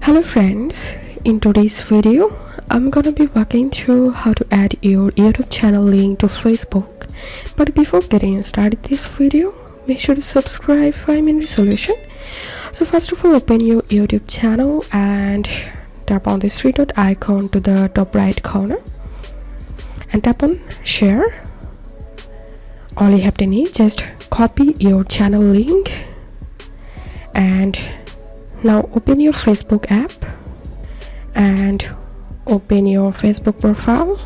Hello friends, in today's video I'm gonna be walking through how to add your YouTube channel link to Facebook. But before getting started this video, make sure to subscribe for my solution. So first of all, open your YouTube channel and tap on this three dot icon to the top right corner and tap on share. All you have to need, just copy your channel link and now open your Facebook app and open your Facebook profile.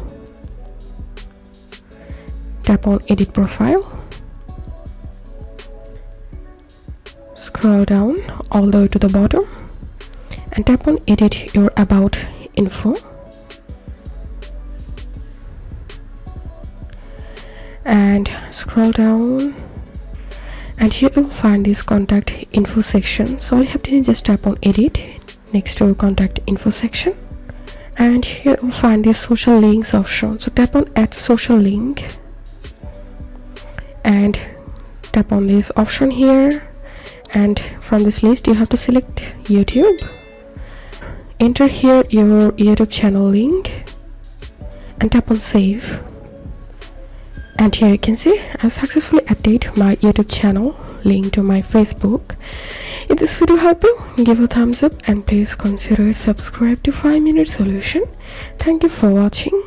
Tap on edit profile. Scroll down all the way to the bottom and tap on edit your about info. And scroll down and here you'll find this contact info section. So all you have to do is just tap on edit next to contact info section, and here you'll find this social links option. So tap on add social link and tap on this option here, and from this list you have to select YouTube. Enter here your YouTube channel link and tap on save. And here you can see I successfully added my YouTube channel link to my Facebook. If this video helped you, give a thumbs up and please consider subscribe to 5-Minute Solution. Thank you for watching.